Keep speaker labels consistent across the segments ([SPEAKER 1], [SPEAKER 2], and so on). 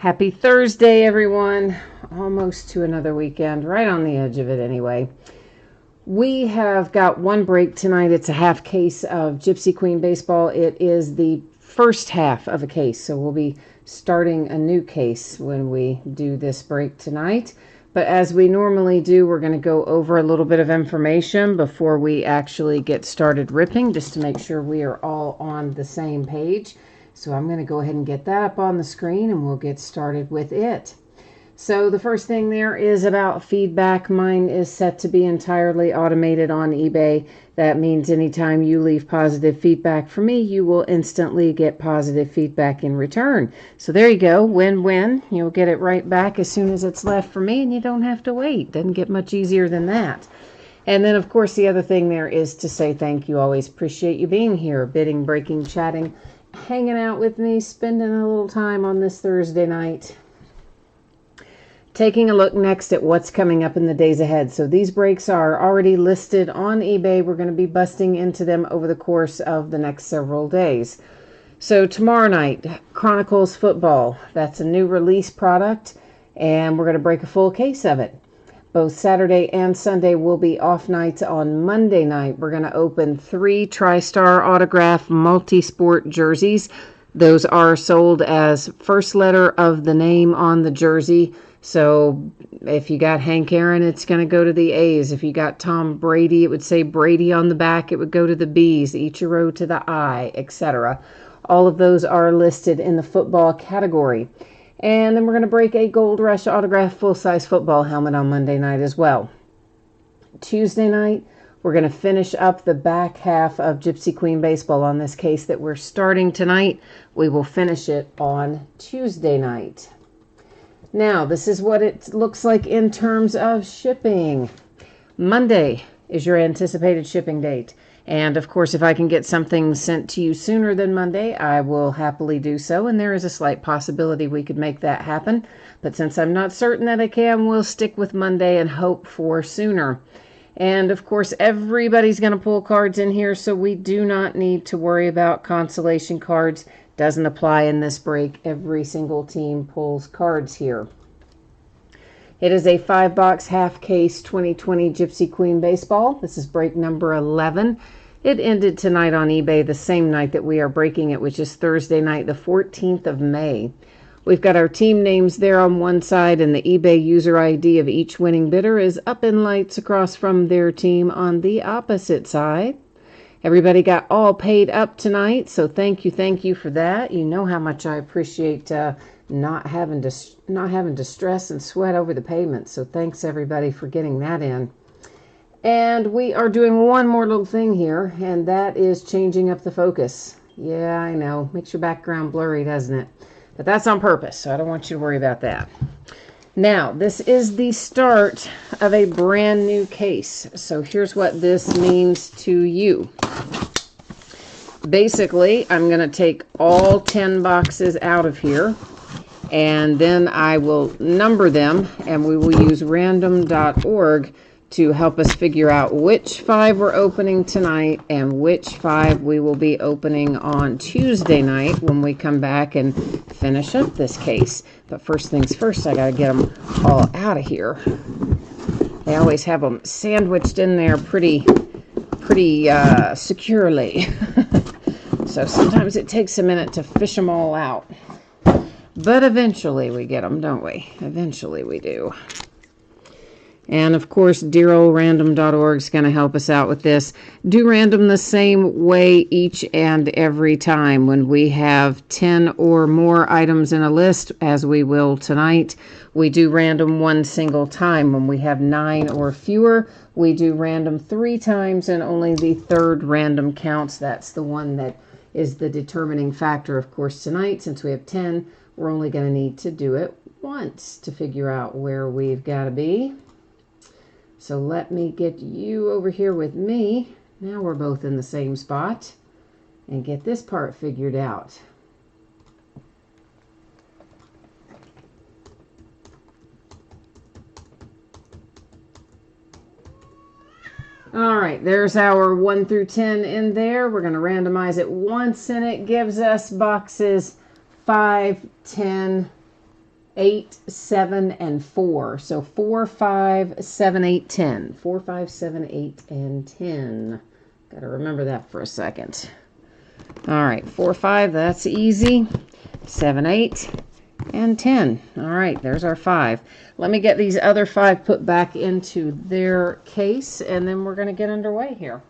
[SPEAKER 1] Happy Thursday, everyone. Almost to another weekend, right on the edge of it anyway. We have got one break tonight. It's a half case of Gypsy Queen baseball. It is the first half of a case, so we'll be starting a new case when we do this break tonight. But as we normally do, we're going to go over a little bit of information before we actually get started ripping, just to make sure we are all on the same page. So I'm going to go ahead and get that up on the screen and we'll get started with it. So the first thing there is about feedback. Mine is set to be entirely automated on eBay. That means anytime you leave positive feedback for me, you will instantly get positive feedback in return. So there you go, win-win. You'll get it right back as soon as it's left for me and you don't have to wait. Doesn't get much easier than that. And then, of course, the other thing there is to say thank you. Always appreciate you being here, bidding, breaking, chatting, hanging out with me, spending a little time on this Thursday night. Taking a look next at what's coming up in the days ahead. So these breaks are already listed on eBay. We're going to be busting into them over the course of the next several days. So tomorrow night, Chronicles Football. That's a new release product, and we're going to break a full case of it. Both Saturday and Sunday will be off nights. On Monday night, we're going to open 3 TriStar autograph multi-sport jerseys. Those are sold as first letter of the name on the jersey. So if you got Hank Aaron, it's going to go to the A's. If you got Tom Brady, it would say Brady on the back. It would go to the B's, Ichiro to the I, etc. All of those are listed in the football category. And then we're going to break a Gold Rush autograph full-size football helmet on Monday night as well. Tuesday night, we're going to finish up the back half of Gypsy Queen baseball on this case that we're starting tonight. We will finish it on Tuesday night. Now, this is what it looks like in terms of shipping. Monday is your anticipated shipping date. And, of course, if I can get something sent to you sooner than Monday, I will happily do so. And there is a slight possibility we could make that happen. But since I'm not certain that I can, we'll stick with Monday and hope for sooner. And, of course, everybody's going to pull cards in here, so we do not need to worry about consolation cards. Doesn't apply in this break. Every single team pulls cards here. It is a 5-box half case 2020 Gypsy Queen baseball. This is break number 11. It ended tonight on eBay the same night that we are breaking it, which is Thursday night, the 14th of May. We've got our team names there on one side, and the eBay user ID of each winning bidder is up in lights across from their team on the opposite side. Everybody got all paid up tonight, so thank you for that. You know how much I appreciate not having to stress and sweat over the payment. So thanks everybody for getting that in. And we are doing one more little thing here, and that is changing up the focus. Yeah, I know, makes your background blurry, doesn't it? But that's on purpose, so I don't want you to worry about that. Now, this is the start of a brand new case. So here's what this means to you. Basically, I'm going to take all 10 boxes out of here, and then I will number them, and we will use random.org to help us figure out which 5 we're opening tonight and which 5 we will be opening on Tuesday night when we come back and finish up this case. But first things first, I got to get them all out of here. They always have them sandwiched in there pretty securely. So sometimes it takes a minute to fish them all out. But eventually we get them, don't we? Eventually we do. And, of course, dear old random.org is going to help us out with this. Do random the same way each and every time. When we have 10 or more items in a list, as we will tonight, we do random one single time. When we have 9 or fewer, we do random 3 times, and only the third random counts. That's the one that is the determining factor, of course, tonight. Since we have 10, we're only going to need to do it once to figure out where we've got to be. So let me get you over here with me. Now we're both in the same spot. And get this part figured out. All right, there's our 1 through 10 in there. We're going to randomize it once, and it gives us boxes 5, 10, 8, 7, and 4. So 4, 5, 7, 8, 10. 4, 5, 7, 8, and 10. Got to remember that for a second. All right, 4, 5, that's easy. 7, 8, and 10. All right, there's our 5. Let me get these other 5 put back into their case, and then we're going to get underway here.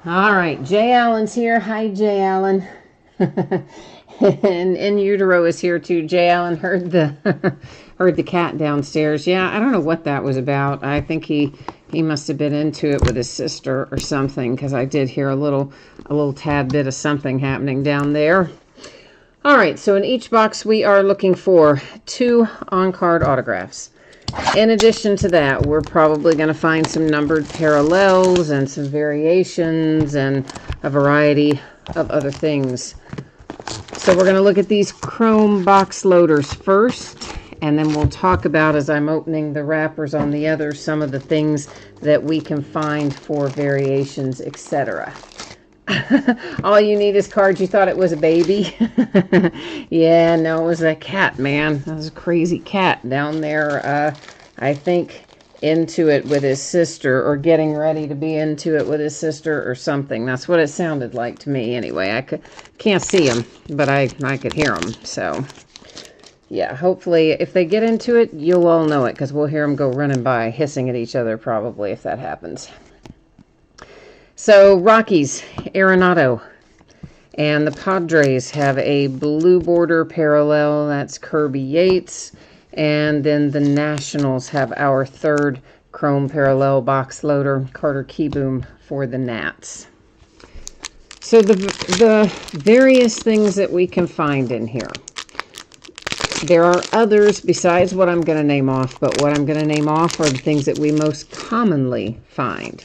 [SPEAKER 1] All right, Jay Allen's here. Hi, Jay Allen. And In Utero is here too. Jay Allen heard the heard the cat downstairs. Yeah, I don't know what that was about. I think he must have been into it with his sister or something, because I did hear a little tad bit of something happening down there. All right, so in each box we are looking for 2 on-card autographs. In addition to that, we're probably going to find some numbered parallels and some variations and a variety of other things. So we're going to look at these chrome box loaders first, and then we'll talk about, as I'm opening the wrappers on the others, some of the things that we can find for variations, etc. All you need is cards. You thought it was a baby? Yeah, no, it was a cat, man. That was a crazy cat down there, I think, into it with his sister, or getting ready to be into it with his sister or something. That's what it sounded like to me anyway. I can't see him, but I could hear him. So, yeah, hopefully if they get into it, you'll all know it, because we'll hear them go running by, hissing at each other probably if that happens. So, Rockies, Arenado, and the Padres have a blue border parallel. That's Kirby Yates. And then the Nationals have our 3rd chrome parallel box loader, Carter Kieboom, for the Nats. So the various things that we can find in here. There are others besides what I'm going to name off, but what I'm going to name off are the things that we most commonly find.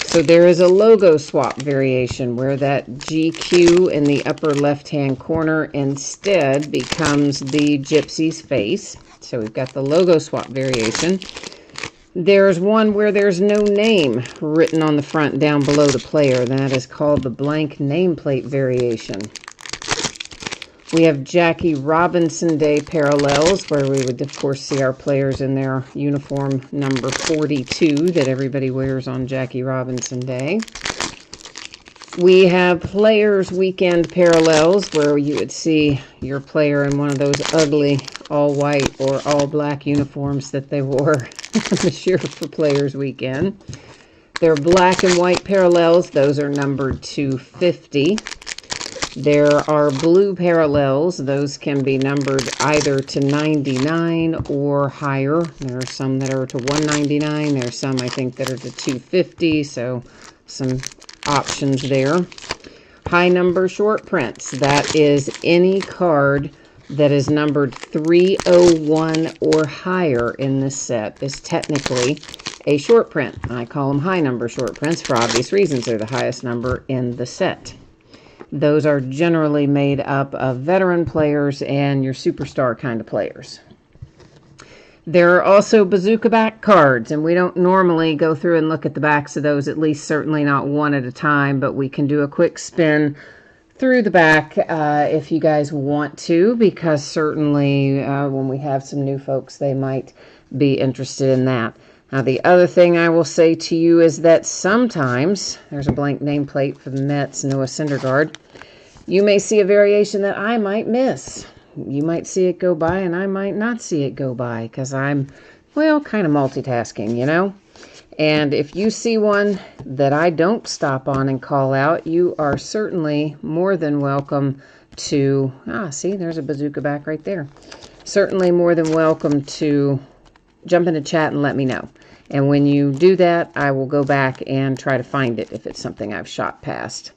[SPEAKER 1] So there is a logo swap variation where that GQ in the upper left-hand corner instead becomes the gypsy's face. So we've got the logo swap variation. There's one where there's no name written on the front down below the player. That is called the blank nameplate variation. We have Jackie Robinson Day parallels, where we would, of course, see our players in their uniform number 42 that everybody wears on Jackie Robinson Day. We have Players Weekend parallels, where you would see your player in one of those ugly all-white or all-black uniforms that they wore this year for Players Weekend. They're black and white parallels. Those are numbered to 50. There are blue parallels. Those can be numbered either to 99 or higher. There are some that are to 199. There are some, I think, that are to 250, so some options there. High number short prints. That is any card that is numbered 301 or higher in this set is technically a short print. I call them high number short prints for obvious reasons. They're the highest number in the set. Those are generally made up of veteran players and your superstar kind of players. There are also bazooka back cards, and we don't normally go through and look at the backs of those, at least certainly not one at a time, but we can do a quick spin through the back if you guys want to, because certainly when we have some new folks, they might be interested in that. Now, the other thing I will say to you is that sometimes, there's a blank nameplate for the Mets, Noah Syndergaard, you may see a variation that I might miss. You might see it go by and I might not see it go by, because I'm, well, kind of multitasking, you know? And if you see one that I don't stop on and call out, you are certainly more than welcome to, see, there's a bazooka back right there. Certainly more than welcome to jump into chat and let me know. And when you do that, I will go back and try to find it if it's something I've shot past.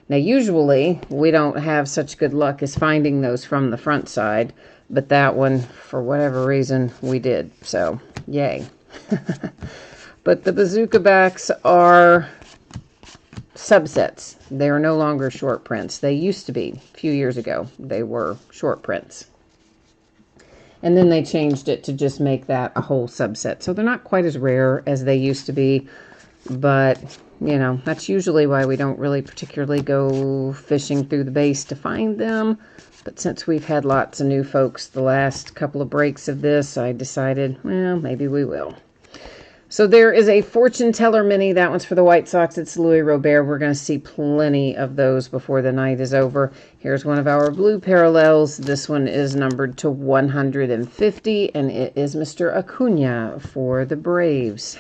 [SPEAKER 1] Now, usually, we don't have such good luck as finding those from the front side, but that one, for whatever reason, we did. So, yay. But the bazooka backs are subsets. They are no longer short prints. They used to be. A few years ago, they were short prints. And then they changed it to just make that a whole subset. So they're not quite as rare as they used to be. But, you know, that's usually why we don't really particularly go fishing through the base to find them. But since we've had lots of new folks the last couple of breaks of this, I decided, well, maybe we will. So there is a Fortune Teller Mini. That one's for the White Sox. It's Louis Robert. We're going to see plenty of those before the night is over. Here's one of our blue parallels. This one is numbered to 150, and it is Mr. Acuna for the Braves.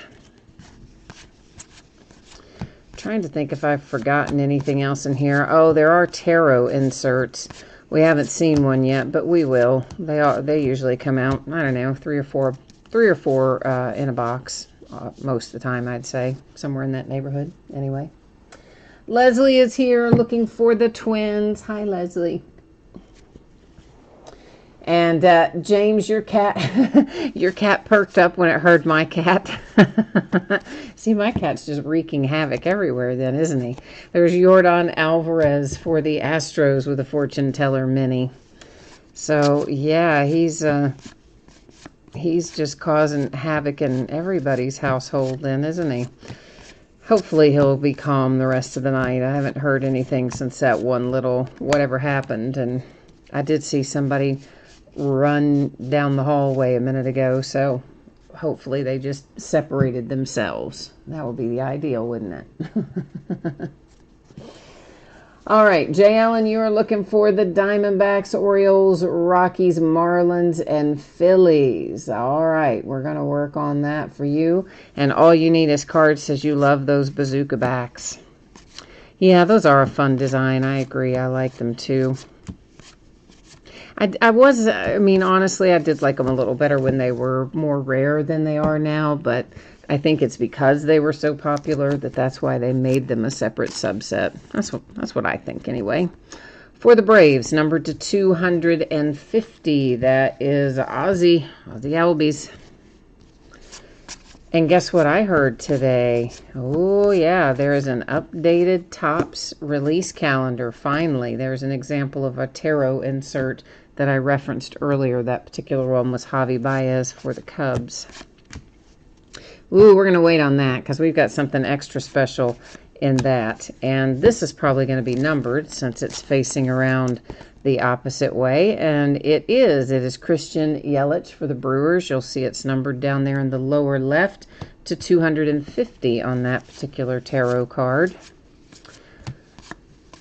[SPEAKER 1] Trying to think if I've forgotten anything else in here. Oh, there are tarot inserts. We haven't seen one yet, but we will. They usually come out, I don't know, three or four in a box. Most of the time, I'd say. Somewhere in that neighborhood, anyway. Leslie is here looking for the twins. Hi, Leslie. And James, your cat perked up when it heard my cat. See, my cat's just wreaking havoc everywhere then, isn't he? There's Yordan Alvarez for the Astros with a Fortune Teller Mini. So, yeah, he's just causing havoc in everybody's household then, isn't he? Hopefully he'll be calm the rest of the night. I haven't heard anything since that one little whatever happened. And I did see somebody run down the hallway a minute ago. So hopefully they just separated themselves. That would be the ideal, wouldn't it? All right, Jay Allen, you are looking for the Diamondbacks, Orioles, Rockies, Marlins, and Phillies. All right, we're going to work on that for you. And all you need is cards says you love those bazooka backs. Yeah, those are a fun design. I agree. I like them too. I mean, honestly, I did like them a little better when they were more rare than they are now, but I think it's because they were so popular that's why they made them a separate subset. That's what I think anyway. For the Braves, numbered to 250, that is Ozzy Albies. And guess what I heard today? Oh, yeah, there is an updated Topps release calendar. Finally, there's an example of a tarot insert that I referenced earlier. That particular one was Javi Baez for the Cubs. Ooh, we're going to wait on that because we've got something extra special in that. And this is probably going to be numbered since it's facing around the opposite way. And it is Christian Yelich for the Brewers. You'll see it's numbered down there in the lower left to 250 on that particular tarot card.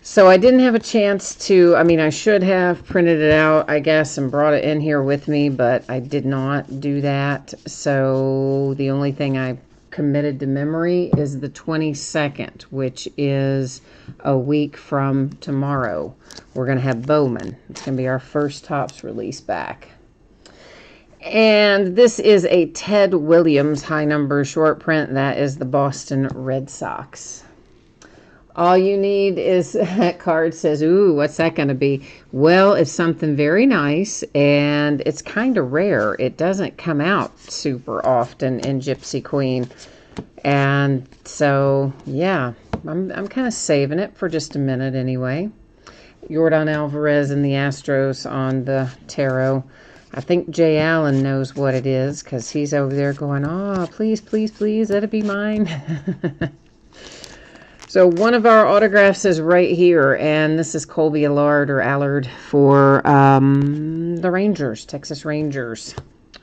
[SPEAKER 1] So I didn't have a chance to, I mean, I should have printed it out, I guess, and brought it in here with me, but I did not do that. So the only thing I committed to memory is the 22nd, which is a week from tomorrow. We're going to have Bowman. It's going to be our first Topps release back. And this is a Ted Williams high number short print. That is the Boston Red Sox. All you need is that card says, ooh, what's that going to be? Well, it's something very nice, and it's kind of rare. It doesn't come out super often in Gypsy Queen. And so, yeah, I'm kind of saving it for just a minute anyway. Yordan Alvarez and the Astros on the tarot. I think Jay Allen knows what it is because he's over there going, oh, please, please, please, let it be mine. So one of our autographs is right here, and this is Colby Allard for the Rangers, Texas Rangers.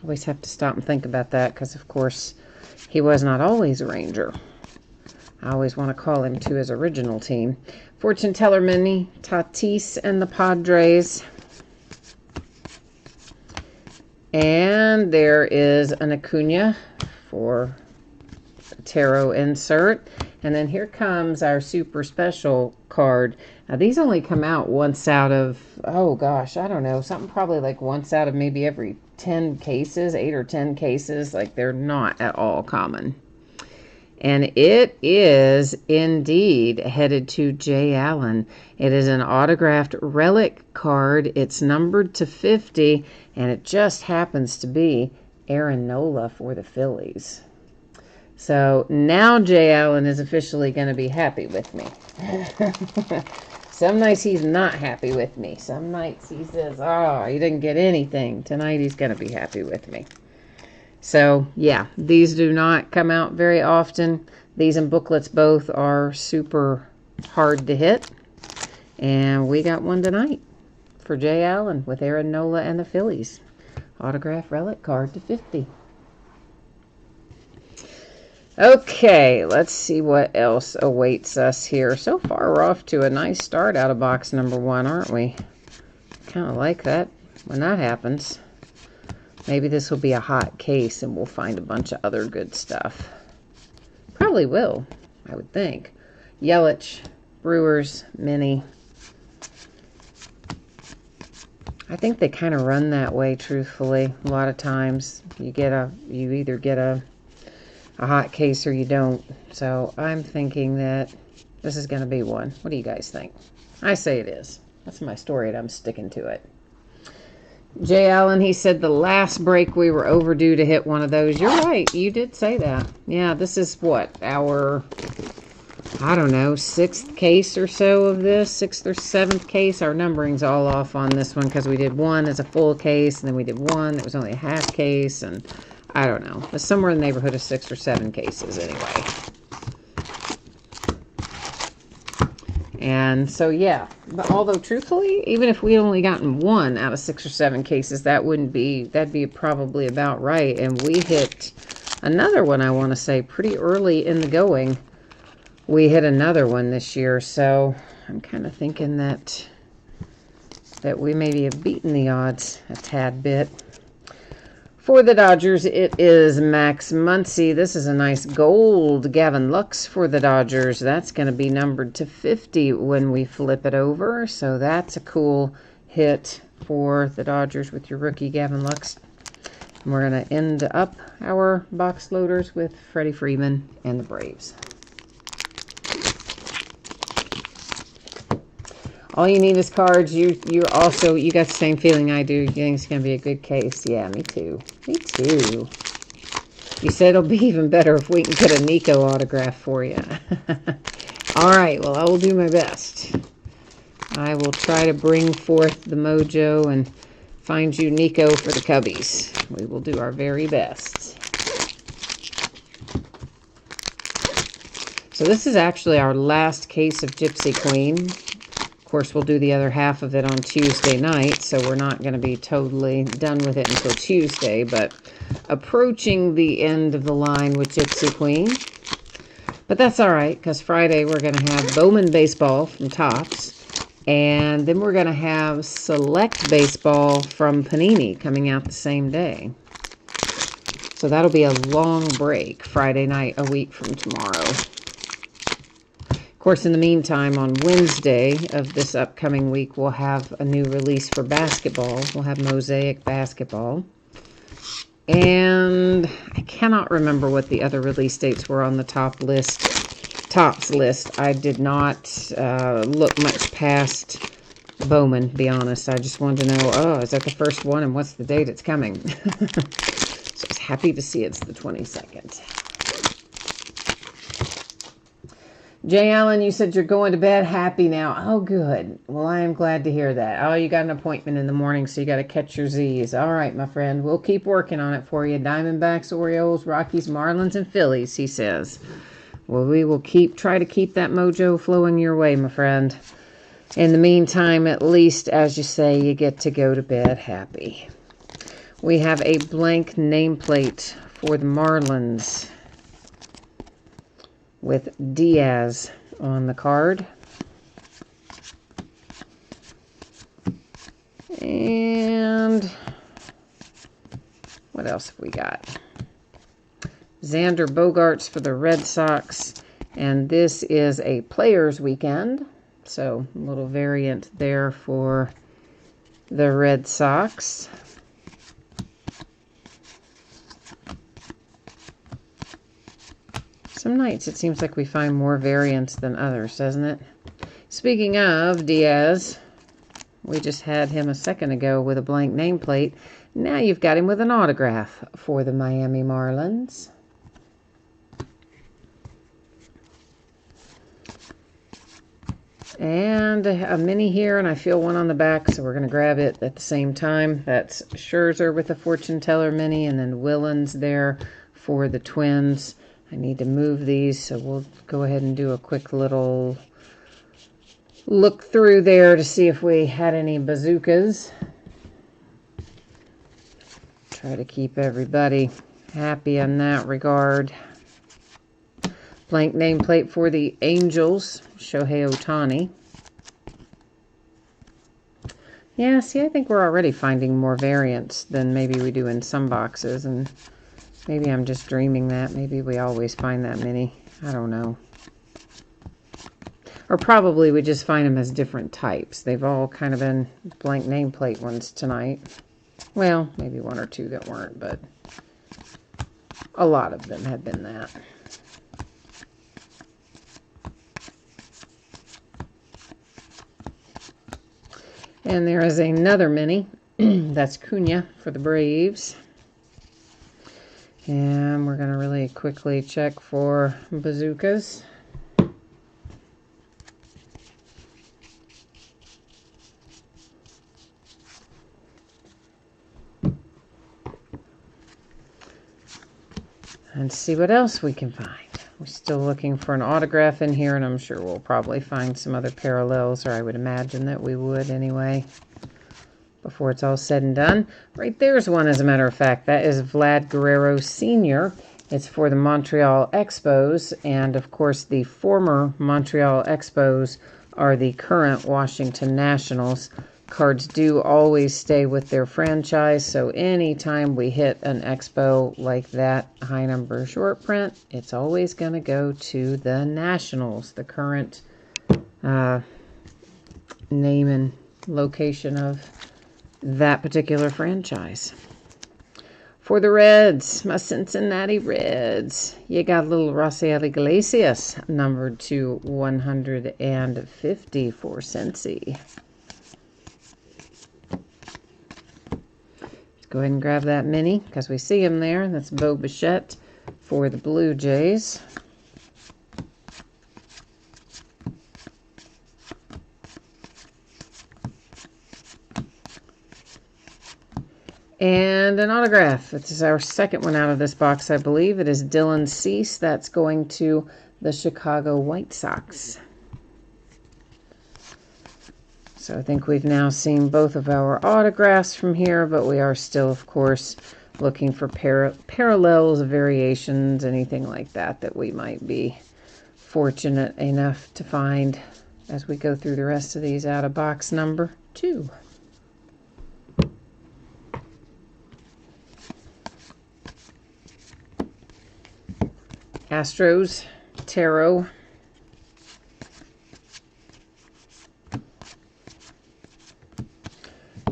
[SPEAKER 1] Always have to stop and think about that because, of course, he was not always a Ranger. I always want to call him to his original team. Fortune Teller Mini, Tatis and the Padres. And there is an Acuna for a tarot insert. And then here comes our super special card. Now, these only come out once out of, oh gosh, I don't know, something probably like once out of maybe every 10 cases, 8 or 10 cases. Like, they're not at all common. And it is indeed headed to Jay Allen. It is an autographed relic card. It's numbered to 50, and it just happens to be Aaron Nola for the Phillies. So now Jay Allen is officially going to be happy with me. Some nights he's not happy with me. Some nights he says, oh, he didn't get anything. Tonight he's going to be happy with me. So, yeah, these do not come out very often. These and booklets both are super hard to hit. And we got one tonight for Jay Allen with Aaron Nola and the Phillies. Autograph relic card to 50. Okay, let's see what else awaits us here. So far, we're off to a nice start out of box number 1, aren't we? Kind of like that when that happens. Maybe this will be a hot case and we'll find a bunch of other good stuff. Probably will, I would think. Yelich, Brewers, Mini. I think they kind of run that way, truthfully. A lot of times you either get a hot case or you don't. So I'm thinking that this is going to be one. What do you guys think? I say it is. That's my story and I'm sticking to it. Jay Allen, he said the last break we were overdue to hit one of those. You're right. You did say that. Yeah, this is what? Our, I don't know, 6th case or so of this. 6th or 7th case. Our numbering's all off on this one because we did one as a full case and then we did one that was only a half case, and I don't know. It's somewhere in the neighborhood of 6 or 7 cases anyway. And so, yeah. But although, truthfully, even if we only gotten one out of 6 or 7 cases, that'd be probably about right. And we hit another one, I want to say, pretty early in the going. We hit another one this year. So I'm kind of thinking that we maybe have beaten the odds a tad bit. For the Dodgers, it is Max Muncy. This is a nice gold Gavin Lux for the Dodgers. That's going to be numbered to 50 when we flip it over. So that's a cool hit for the Dodgers with your rookie Gavin Lux. And we're going to end up our box loaders with Freddie Freeman and the Braves. All you need is cards. You got the same feeling I do. You think it's going to be a good case. Yeah, me too. Me too. You said it'll be even better if we can get a Nico autograph for you. All right, well, I will do my best. I will try to bring forth the mojo and find you Nico for the Cubbies. We will do our very best. So this is actually our last case of Gypsy Queen. Of course, we'll do the other half of it on Tuesday night, so we're not going to be totally done with it until Tuesday, but approaching the end of the line with Gypsy Queen. But that's all right, because Friday we're going to have Bowman Baseball from Topps, and then we're going to have Select Baseball from Panini coming out the same day. So that'll be a long break, Friday night, a week from tomorrow. Of course, in the meantime, on Wednesday of this upcoming week, we'll have a new release for basketball. We'll have Mosaic Basketball. And I cannot remember what the other release dates were on the Topps list. I did not look much past Bowman, to be honest. I just wanted to know, oh, is that the first one, and what's the date it's coming? So I was happy to see it's the 22nd. Jay Allen, you said you're going to bed happy now. Oh, good. Well, I am glad to hear that. Oh, you got an appointment in the morning, so you got to catch your Z's. All right, my friend. We'll keep working on it for you. Diamondbacks, Orioles, Rockies, Marlins, and Phillies, he says. Well, we will try to keep that mojo flowing your way, my friend. In the meantime, at least, as you say, you get to go to bed happy. We have a blank nameplate for the Marlins with Diaz on the card. And what else have we got? Xander Bogaerts for the Red Sox. And this is a Players Weekend. So a little variant there for the Red Sox. Some nights it seems like we find more variants than others, doesn't it? Speaking of Diaz, we just had him a second ago with a blank nameplate. Now you've got him with an autograph for the Miami Marlins. And a mini here, and I feel one on the back, so we're going to grab it at the same time. That's Scherzer with the Fortune Teller mini, and then Willen's there for the Twins. I need to move these, so we'll go ahead and do a quick little look through there to see if we had any bazookas. Try to keep everybody happy in that regard. Blank nameplate for the Angels, Shohei Ohtani. Yeah, see, I think we're already finding more variants than maybe we do in some boxes, and maybe I'm just dreaming that. Maybe we always find that many. I don't know. Or probably we just find them as different types. They've all kind of been blank nameplate ones tonight. Well, maybe one or two that weren't, but a lot of them have been that. And there is another mini. That's Cunha for the Braves. And we're going to really quickly check for bazookas. And see what else we can find. We're still looking for an autograph in here, and I'm sure we'll probably find some other parallels, or I would imagine that we would anyway, before it's all said and done. Right there's one, as a matter of fact. That is Vlad Guerrero Sr. It's for the Montreal Expos, and of course the former Montreal Expos are the current Washington Nationals. Cards do always stay with their franchise, so anytime we hit an Expo like that, high number short print, it's always going to go to the Nationals, the current name and location of that particular franchise. For the Reds, my Cincinnati Reds, you got little Rafael Iglesias, numbered to 150 for Cincy. Go ahead and grab that mini because we see him there. That's Bo Bichette for the Blue Jays. And an autograph. This is our second one out of this box, I believe. It is Dylan Cease. That's going to the Chicago White Sox. So I think we've now seen both of our autographs from here, but we are still, of course, looking for parallels, variations, anything like that that we might be fortunate enough to find as we go through the rest of these out of box number 2. Astros, Tarot.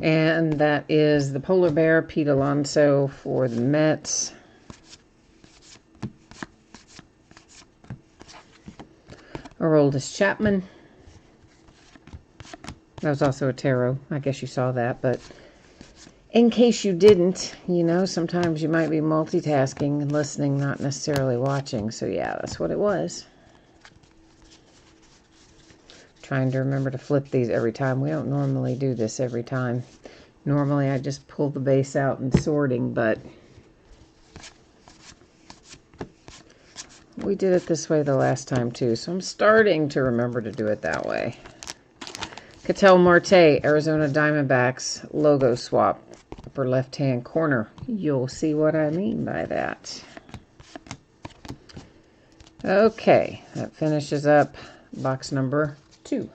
[SPEAKER 1] And that is the Polar Bear, Pete Alonso for the Mets. Aroldis Chapman. That was also a tarot. I guess you saw that, but in case you didn't, you know, sometimes you might be multitasking and listening, not necessarily watching. So yeah, that's what it was. Trying to remember to flip these every time. We don't normally do this every time. Normally I just pull the base out and sorting, but we did it this way the last time too, so I'm starting to remember to do it that way. Ketel Marte, Arizona Diamondbacks, logo swap, upper left-hand corner. You'll see what I mean by that. Okay, that finishes up box number 2.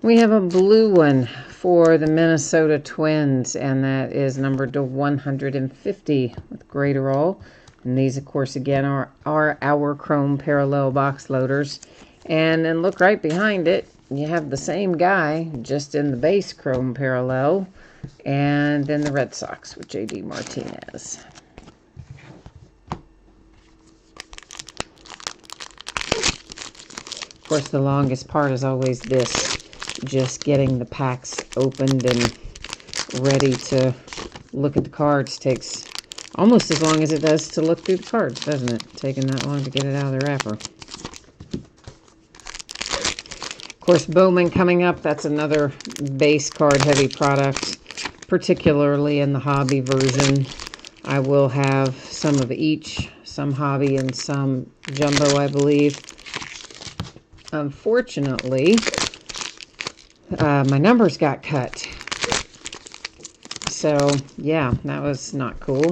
[SPEAKER 1] We have a blue one for the Minnesota Twins, and that is numbered to 150 with Graterol. And these, of course, again, are our chrome parallel box loaders. And then look right behind it. you have the same guy, just in the base chrome parallel, and then the Red Sox with J.D. Martinez. Of course, the longest part is always this, just getting the packs opened and ready to look at the cards. Takes almost as long as it does to look through the cards, doesn't it? Taking that long to get it out of the wrapper. Of course, Bowman coming up. That's another base card heavy product, particularly in the hobby version. I will have some of each, some hobby and some jumbo, I believe. Unfortunately, my numbers got cut. So, yeah, that was not cool.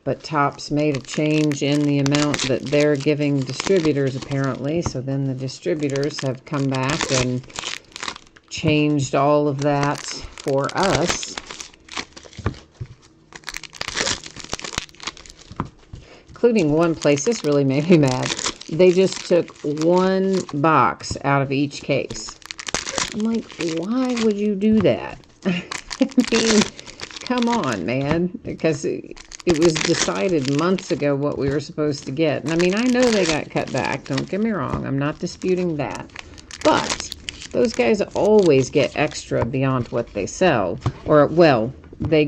[SPEAKER 1] But Topps made a change in the amount that they're giving distributors, apparently. So then the distributors have come back and changed all of that for us. Including one place. This really made me mad. They just took one box out of each case. I'm like, why would you do that? I mean, come on, man. Because it was decided months ago what we were supposed to get. And I mean, I know they got cut back. Don't get me wrong. I'm not disputing that. But those guys always get extra beyond what they sell. Or, well, they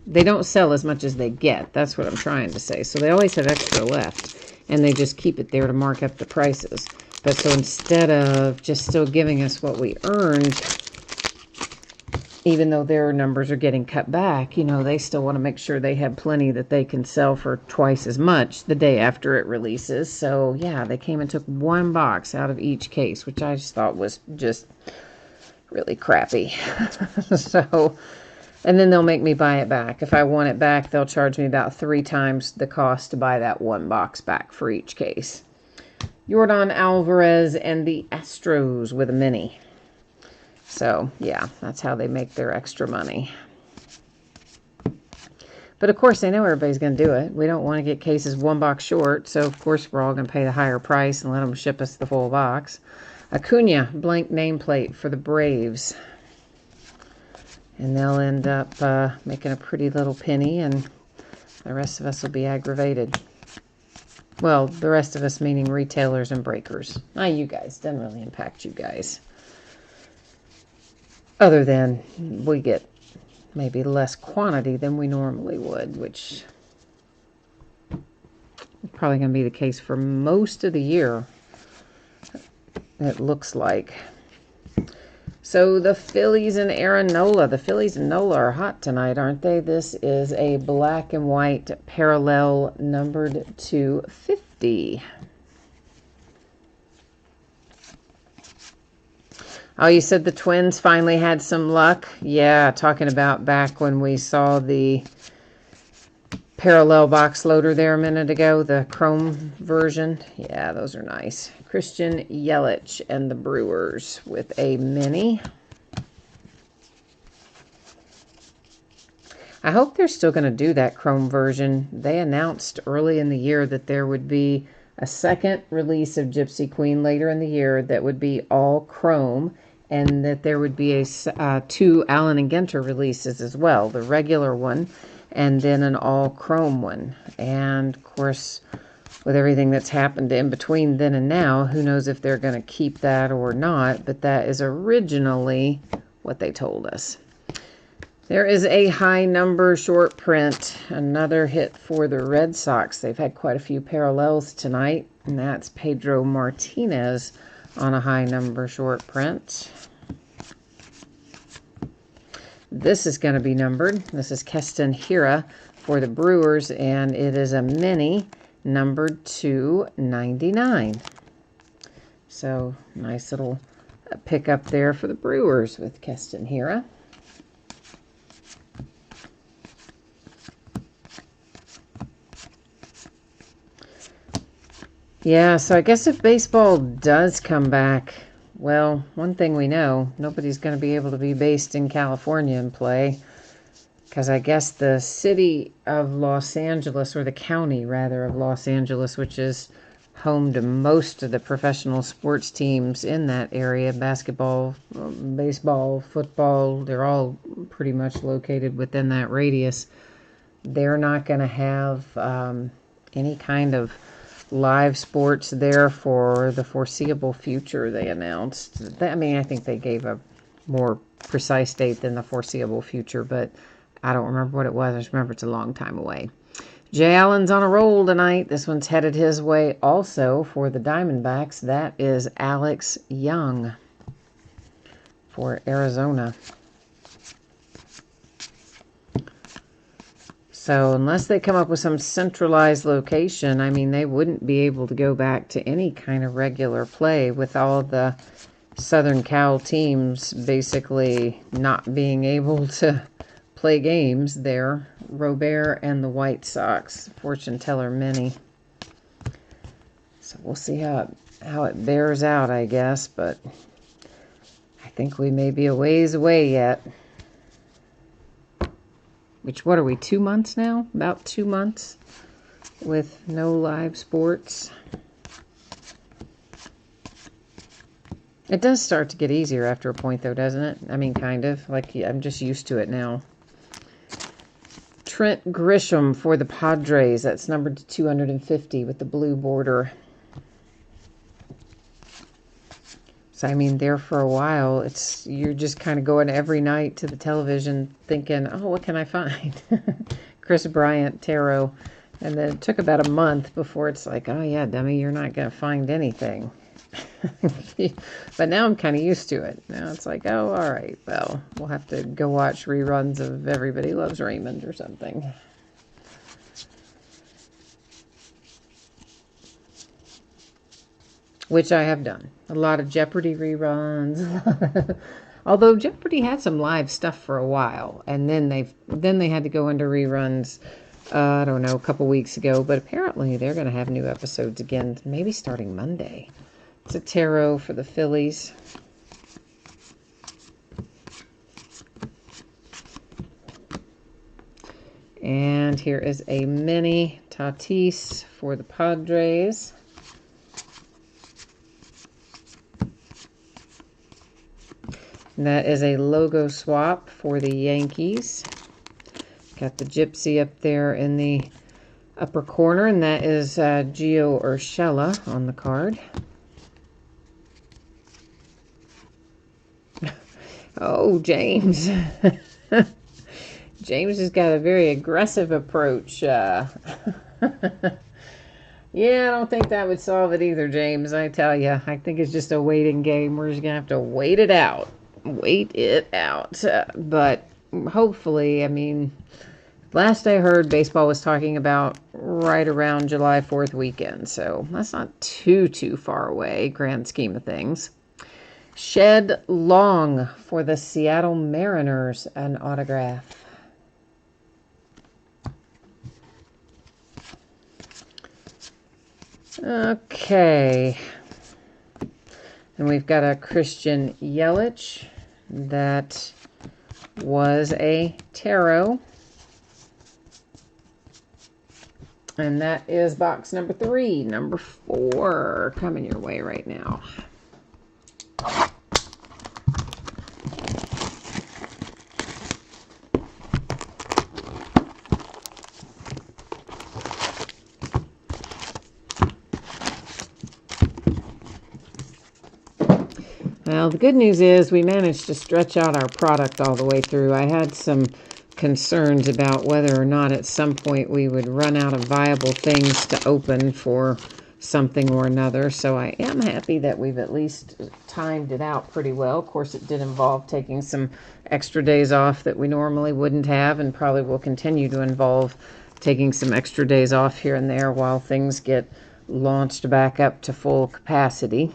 [SPEAKER 1] don't sell as much as they get. That's what I'm trying to say. So they always have extra left. And they just keep it there to mark up the prices. But so instead of just still giving us what we earned, even though their numbers are getting cut back, you know, they still want to make sure they have plenty that they can sell for twice as much the day after it releases. So, yeah, they came and took one box out of each case, which I just thought was just really crappy. So, and then they'll make me buy it back. If I want it back, they'll charge me about 3 times the cost to buy that one box back for each case. Yordan Alvarez and the Astros with a mini. So, yeah, that's how they make their extra money. But, of course, they know everybody's going to do it. We don't want to get cases one box short. So, of course, we're all going to pay the higher price and let them ship us the full box. Acuna, blank nameplate for the Braves. And they'll end up making a pretty little penny, and the rest of us will be aggravated. Well, the rest of us meaning retailers and breakers. Not you guys. Doesn't really impact you guys. Other than we get maybe less quantity than we normally would, which is probably going to be the case for most of the year, it looks like. So the Phillies and Aaron Nola. The Phillies and Nola are hot tonight, aren't they? This is a black and white parallel numbered to 50. Oh, you said the Twins finally had some luck? Yeah, talking about back when we saw the parallel box loader there a minute ago, the chrome version. Yeah, those are nice. Christian Yelich and the Brewers with a mini. I hope they're still going to do that chrome version. They announced early in the year that there would be a second release of Gypsy Queen later in the year that would be all chrome, and that there would be a 2 Allen and Ginter releases as well, the regular one and then an all chrome one. And of course, with everything that's happened in between then and now, who knows if they're going to keep that or not, but that is originally what they told us. There is a high number short print, another hit for the Red Sox. They've had quite a few parallels tonight, and that's Pedro Martinez on a high number short print. This is going to be numbered. This is Keston Hiura for the Brewers, and it is a mini numbered to 99. So, nice little pickup there for the Brewers with Keston Hiura. Yeah, so I guess if baseball does come back, well, one thing we know, nobody's going to be able to be based in California and play, because I guess the city of Los Angeles, or the county, rather, of Los Angeles, which is home to most of the professional sports teams in that area. Basketball, baseball, football, they're all pretty much located within that radius. They're not going to have any kind of live sports there for the foreseeable future, they announced. I think they gave a more precise date than the foreseeable future, but I don't remember what it was. I just remember it's a long time away. Jay Allen's on a roll tonight. This one's headed his way also for the Diamondbacks. That is Alex Young for Arizona. So unless they come up with some centralized location, they wouldn't be able to go back to any kind of regular play with all the Southern Cal teams basically not being able to play games there. Robert and the White Sox, fortune teller many. So we'll see how it bears out, I guess, but I think we may be a ways away yet. What are we, 2 months now? About 2 months with no live sports. It does start to get easier after a point, though, doesn't it? Kind of. I'm just used to it now. Trent Grisham for the Padres. That's numbered to 250 with the blue border. So, there for a while, you're just kind of going every night to the television thinking, oh, what can I find? Chris Bryant, tarot. And then it took about a month before it's like, oh, yeah, dummy, you're not going to find anything. But now I'm kind of used to it. Now it's like, oh, all right, well, we'll have to go watch reruns of Everybody Loves Raymond or something. Which I have done. A lot of Jeopardy reruns. Although Jeopardy had some live stuff for a while, and then they had to go into reruns, I don't know, a couple weeks ago. But apparently they're going to have new episodes again, maybe starting Monday. It's a tarot for the Phillies. And here is a mini Tatis for the Padres. And that is a logo swap for the Yankees. Got the gypsy up there in the upper corner, and that is Gio Urshela on the card. Oh, James. James has got a very aggressive approach. Yeah, I don't think that would solve it either, James. I tell you, I think it's just a waiting game. We're just going to have to wait it out. But hopefully, last I heard, baseball was talking about right around July 4th weekend. So that's not too far away, grand scheme of things. Shed Long for the Seattle Mariners, an autograph. Okay. And we've got a Christian Yelich. That was a tarot. And that is box number 3. Number 4 coming your way right now. Well, the good news is we managed to stretch out our product all the way through. I had some concerns about whether or not at some point we would run out of viable things to open for something or another. So I am happy that we've at least timed it out pretty well. Of course, it did involve taking some extra days off that we normally wouldn't have, and probably will continue to involve taking some extra days off here and there while things get launched back up to full capacity.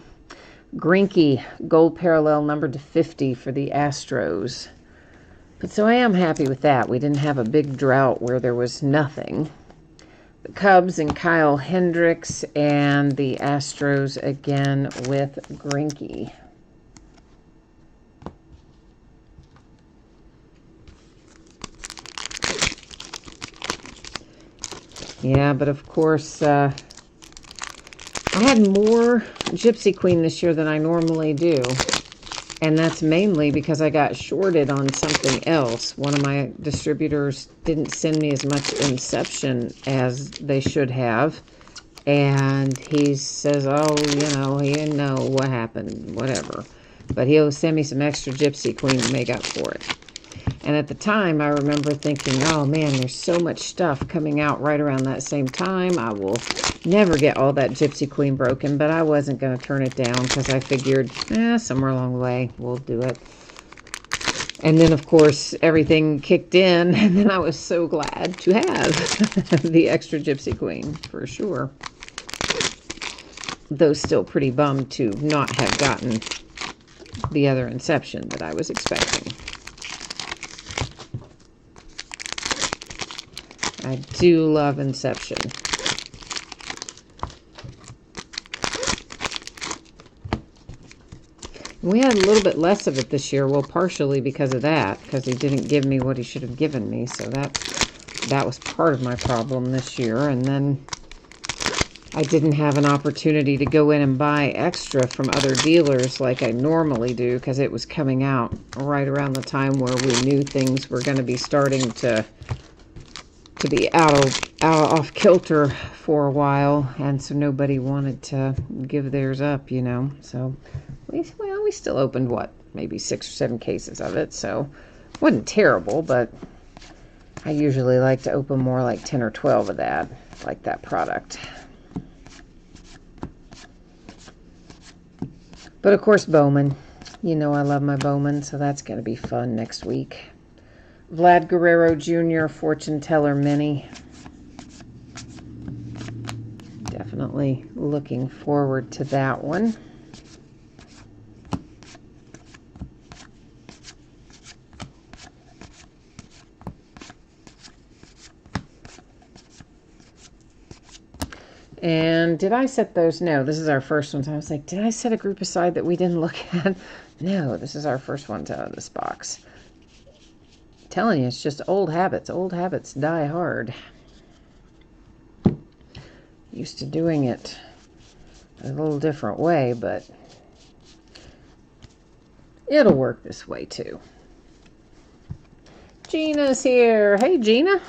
[SPEAKER 1] Greinke, gold parallel numbered to 50 for the Astros. But so I am happy with that. We didn't have a big drought where there was nothing. The Cubs and Kyle Hendricks, and the Astros again with Greinke. Yeah, but of course, I had more Gypsy Queen this year than I normally do. And that's mainly because I got shorted on something else. One of my distributors didn't send me as much Inception as they should have. And he says, oh, he didn't know what happened, whatever. But he'll send me some extra Gypsy Queen to make up for it. And at the time, I remember thinking, oh man, there's so much stuff coming out right around that same time. I will never get all that Gypsy Queen broken, but I wasn't going to turn it down because I figured, somewhere along the way, we'll do it. And then, of course, everything kicked in, and then I was so glad to have the extra Gypsy Queen, for sure. Though still pretty bummed to not have gotten the other Inception that I was expecting. I do love Inception. We had a little bit less of it this year. Well, partially because of that, because he didn't give me what he should have given me. So that was part of my problem this year. And then I didn't have an opportunity to go in and buy extra from other dealers like I normally do, because it was coming out right around the time where we knew things were going to be starting to be off kilter for a while, and so nobody wanted to give theirs up, So we still opened maybe 6 or 7 cases of it, so it wasn't terrible, but I usually like to open more like 10 or 12 of that, like that product. But of course, Bowman. I love my Bowman, so that's going to be fun next week. Vlad Guerrero Jr. Fortune Teller Mini. Definitely looking forward to that one. And did I set those? No, this is our first one. So I was like, did I set a group aside that we didn't look at? No, this is our first one out of this box. Telling you, it's just old habits. Old habits die hard. Used to doing it a little different way, but it'll work this way too. Gina's here. Hey, Gina.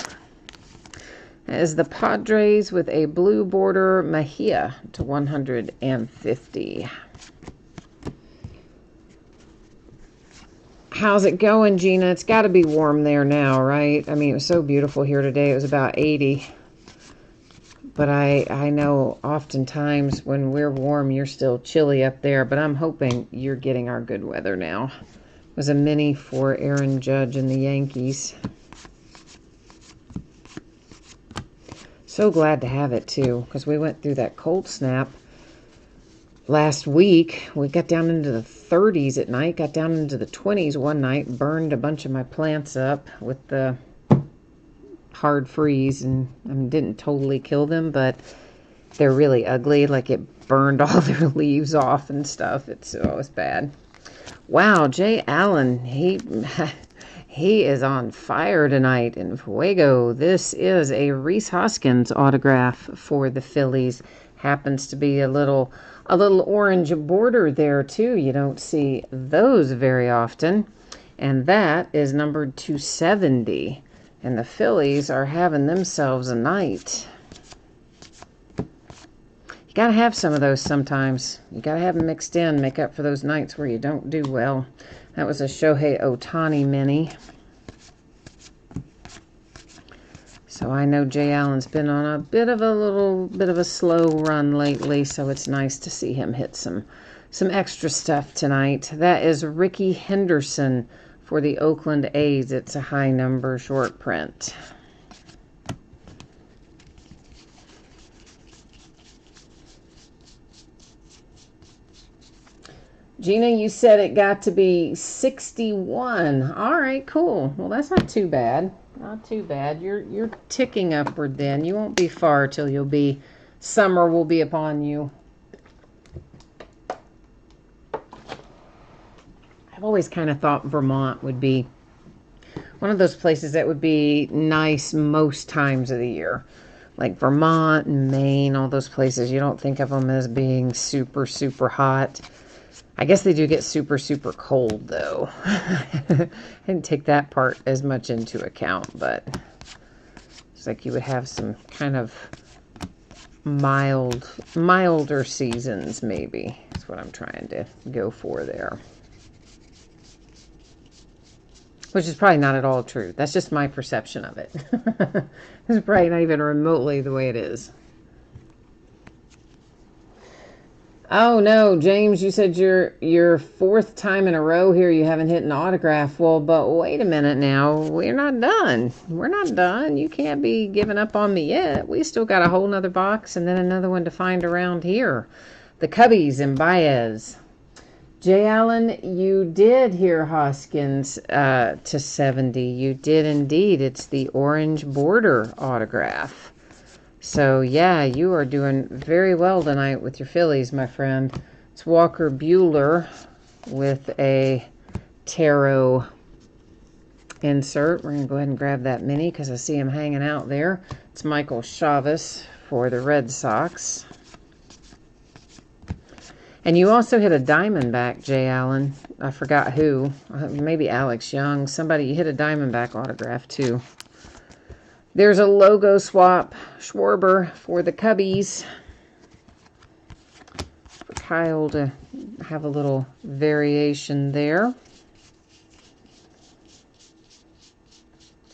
[SPEAKER 1] That is the Padres with a blue border Mejia to 150. How's it going, Gina? It's got to be warm there now, right? I mean, it was so beautiful here today. It was about 80. But I know oftentimes when we're warm, you're still chilly up there. But I'm hoping you're getting our good weather now. It was a mini for Aaron Judge and the Yankees. So glad to have it, too, because we went through that cold snap last week. We got down into the 30s at night, got down into the 20s one night, burned a bunch of my plants up with the hard freeze, and didn't totally kill them, but they're really ugly. Like, it burned all their leaves off and stuff. It's bad. Wow, Jay Allen, he is on fire tonight in Fuego. This is a Rhys Hoskins autograph for the Phillies. Happens to be a little orange border there too. You don't see those very often. And that is numbered 270. And the Phillies are having themselves a night. You got to have some of those sometimes. You got to have them mixed in, make up for those nights where you don't do well. That was a Shohei Ohtani mini. So I know Jay Allen's been on a bit of a slow run lately, so it's nice to see him hit some extra stuff tonight. That is Ricky Henderson for the Oakland A's. It's a high number short print. Gina, you said it got to be 61. All right, cool. Well, that's not too bad. Not too bad. You're ticking upward then. You won't be far till summer will be upon you. I've always kind of thought Vermont would be one of those places that would be nice most times of the year. like Vermont and Maine, all those places. You don't think of them as being super, super hot. I guess they do get super, super cold, though. I didn't take that part as much into account, but it's like you would have some kind of milder seasons, maybe. That's what I'm trying to go for there. Which is probably not at all true. That's just my perception of it. It's probably not even remotely the way it is. Oh no, James, you said your fourth time in a row here you haven't hit an autograph. Well, but wait a minute now. We're not done. We're not done. You can't be giving up on me yet. We still got a whole nother box and then another one to find around here. The Cubbies and Baez. Jay Allen, you did hear Hoskins to 70. You did indeed. It's the orange border autograph. So, yeah, you are doing very well tonight with your Phillies, my friend. It's Walker Buehler with a tarot insert. We're going to go ahead and grab that mini because I see him hanging out there. It's Michael Chavis for the Red Sox. And you also hit a Diamondback, Jay Allen. I forgot who. Maybe Alex Young. Somebody, you hit a Diamondback autograph, too. There's a logo swap, Schwarber for the Cubbies. For Kyle to have a little variation there.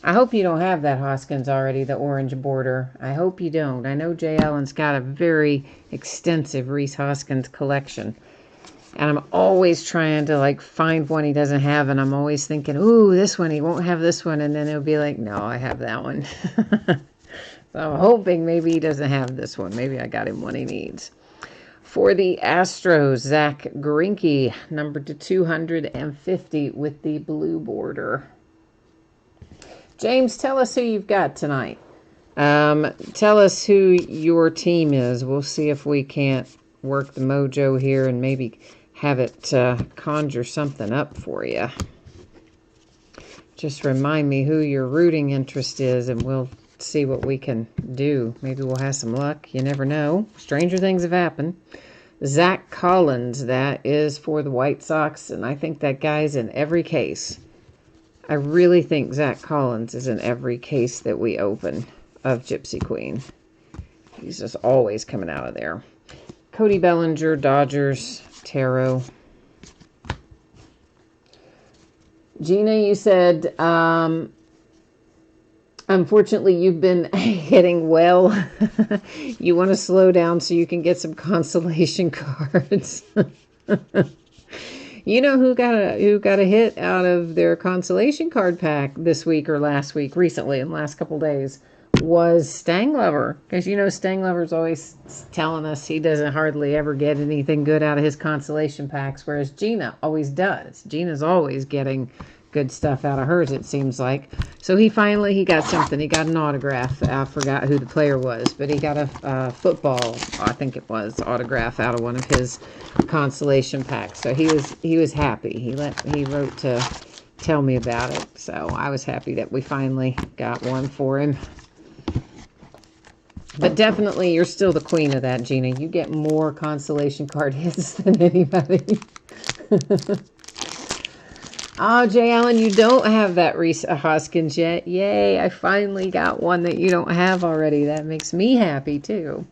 [SPEAKER 1] I hope you don't have that Hoskins already, the orange border. I hope you don't. I know Jay Allen's got a very extensive Rhys Hoskins collection. And I'm always trying to, like, find one he doesn't have. And I'm always thinking, ooh, this one, he won't have this one. And then he'll be like, no, I have that one. So I'm hoping maybe he doesn't have this one. Maybe I got him one he needs. For the Astros, Zach Greinke, number to 250 with the blue border. James, tell us who you've got tonight. Tell us who your team is. We'll see if we can't work the mojo here and maybe have it conjure something up for you. Just remind me who your rooting interest is and we'll see what we can do. Maybe we'll have some luck. You never know. Stranger things have happened. Zach Collins, that is for the White Sox, and I think that guy's in every case. I really think Zach Collins is in every case that we open of Gypsy Queen. He's just always coming out of there. Cody Bellinger, Dodgers, Tarot. Gina, you said, unfortunately, you've been hitting well. You want to slow down so you can get some consolation cards. You know who got a hit out of their consolation card pack this week or last week, recently, in the last couple days, was Stanglover. Because you know Stanglover's always telling us he doesn't hardly ever get anything good out of his consolation packs, whereas Gina always does. Gina's always getting good stuff out of hers, it seems like. So he got something. He got an autograph. I forgot who the player was, but he got a football, I think it was, autograph out of one of his consolation packs. So he was happy. He wrote to tell me about it. So I was happy that we finally got one for him. But definitely, you're still the queen of that, Gina. You get more consolation card hits than anybody. Oh, Jay Allen, you don't have that Rhys Hoskins yet. Yay, I finally got one that you don't have already. That makes me happy, too.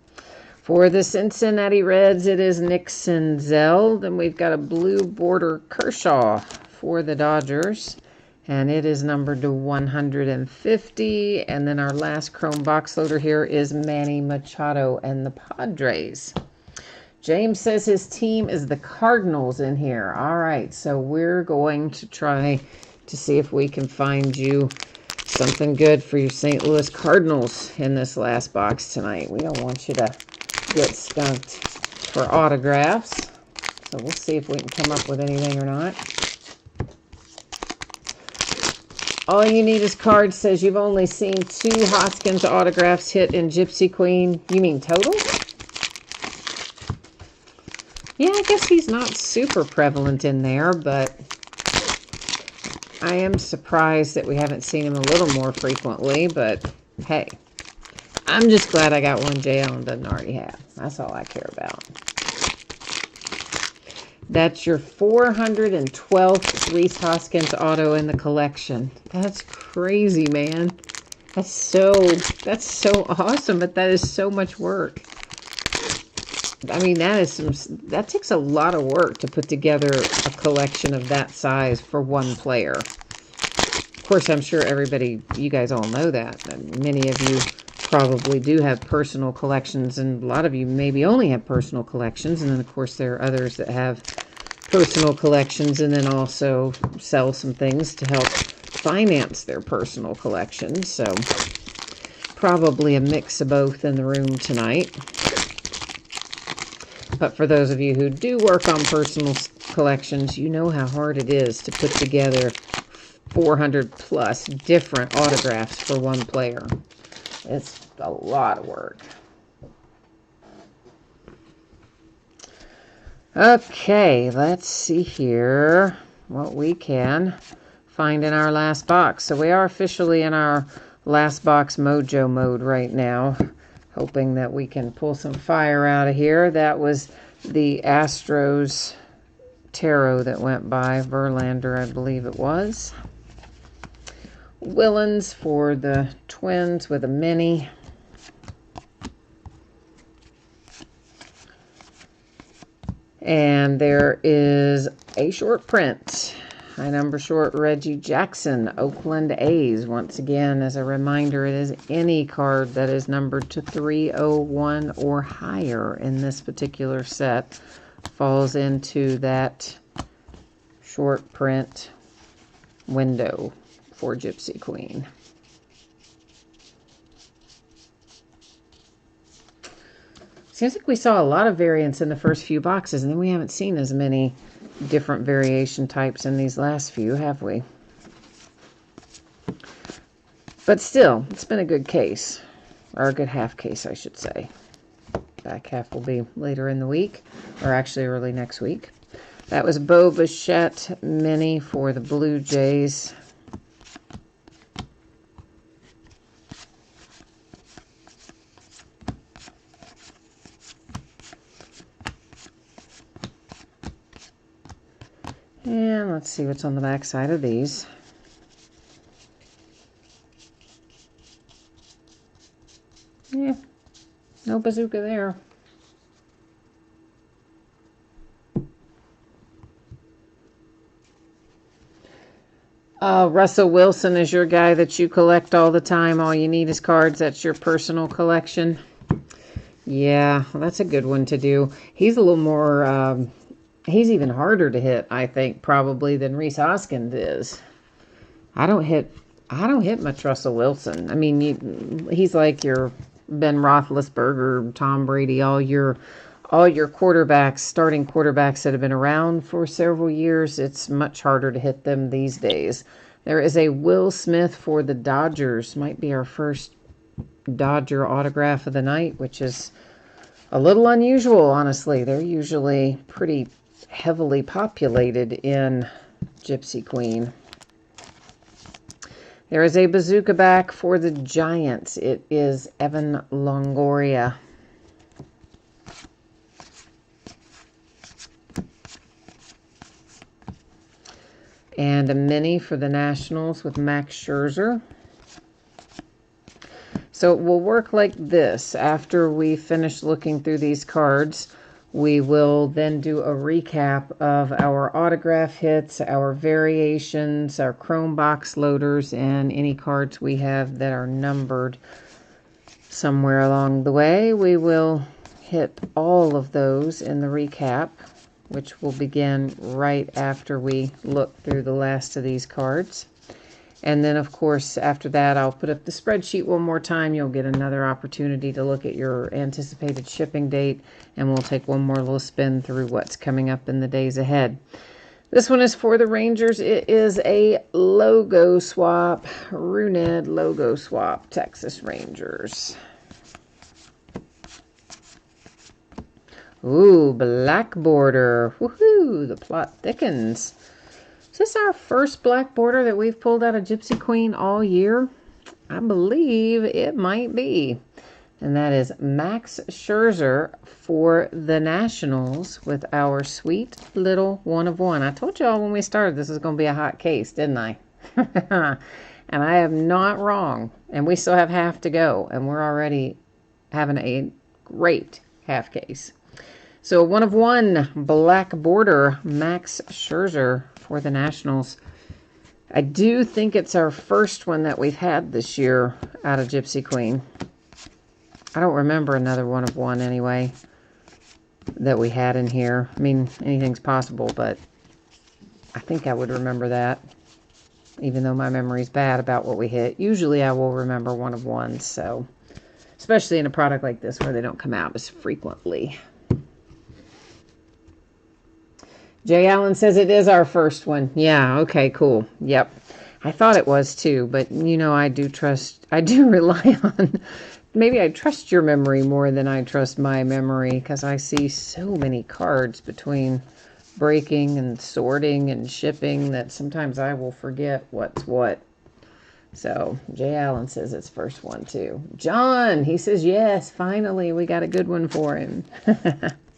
[SPEAKER 1] For the Cincinnati Reds, it is Nick Senzel. Then we've got a blue border Kershaw for the Dodgers. And it is numbered to 150. And then our last chrome box loader here is Manny Machado and the Padres. James says his team is the Cardinals in here. All right, so we're going to try to see if we can find you something good for your St. Louis Cardinals in this last box tonight. We don't want you to get skunked for autographs. So we'll see if we can come up with anything or not. All you need is cards. Says you've only seen 2 Hoskins autographs hit in Gypsy Queen. You mean total? Yeah, I guess he's not super prevalent in there, but I am surprised that we haven't seen him a little more frequently. But hey, I'm just glad I got one Jay Allen doesn't already have. That's all I care about. That's your 412th Reese Hoskins auto in the collection. That's crazy, man. That's so awesome, but that is so much work. I mean, that takes a lot of work to put together a collection of that size for one player. Of course, I'm sure everybody, you guys all know that. Many of you probably do have personal collections, and a lot of you maybe only have personal collections, and then of course there are others that have personal collections and then also sell some things to help finance their personal collections. So probably a mix of both in the room tonight. But for those of you who do work on personal collections, you know how hard it is to put together 400 plus different autographs for one player. It's a lot of work. Okay, let's see here what we can find in our last box. So we are officially in our last box mojo mode right now, hoping that we can pull some fire out of here. That was the Astros Tarot that went by, Verlander, I believe it was. Willens for the Twins with a mini. And there is a short print. High number short, Reggie Jackson, Oakland A's. Once again, as a reminder, it is any card that is numbered to 301 or higher in this particular set falls into that short print window for Gypsy Queen. Seems like we saw a lot of variants in the first few boxes, and then we haven't seen as many different variation types in these last few, have we? But still, it's been a good case, or a good half case, I should say. Back half will be later in the week, or actually early next week. That was Bo Bichette mini for the Blue Jays. And let's see what's on the back side of these. Yeah, no bazooka there. Russell Wilson is your guy that you collect all the time. All you need is cards. That's your personal collection. Yeah, well, that's a good one to do. He's a little more... he's even harder to hit, I think, probably than Reese Hoskins is. I don't hit much Russell Wilson. I mean, he's like your Ben Roethlisberger, Tom Brady, all your quarterbacks, starting quarterbacks that have been around for several years. It's much harder to hit them these days. There is a Will Smith for the Dodgers. Might be our first Dodger autograph of the night, which is a little unusual, honestly. They're usually pretty heavily populated in Gypsy Queen. There is a bazooka back for the Giants. It is Evan Longoria. And a mini for the Nationals with Max Scherzer. So it will work like this. After we finish looking through these cards, we will then do a recap of our autograph hits, our variations, our chrome box loaders, and any cards we have that are numbered somewhere along the way. We will hit all of those in the recap, which will begin right after we look through the last of these cards. And then, of course, after that, I'll put up the spreadsheet one more time. You'll get another opportunity to look at your anticipated shipping date, and we'll take one more little spin through what's coming up in the days ahead. This one is for the Rangers. It is a logo swap, Runed logo swap, Texas Rangers. Ooh, black border. Woohoo, the plot thickens. Is this our first black border that we've pulled out of Gypsy Queen all year? I believe it might be. And that is Max Scherzer for the Nationals with our sweet little 1/1. I told y'all when we started this was going to be a hot case, didn't I? And I am not wrong. And we still have half to go. And we're already having a great half case. So 1/1 black border Max Scherzer for the Nationals. I do think it's our first one that we've had this year out of Gypsy Queen. I don't remember another 1/1 anyway that we had in here. I mean, anything's possible, but I think I would remember that, even though my memory's bad about what we hit. Usually I will remember 1/1s, so especially in a product like this where they don't come out as frequently. Jay Allen says it is our first one. Yeah, okay, cool. Yep. I thought it was too, but you know, I do rely on, maybe I trust your memory more than I trust my memory, because I see so many cards between breaking and sorting and shipping that sometimes I will forget what's what. So Jay Allen says it's first one too. John, he says yes, finally we got a good one for him.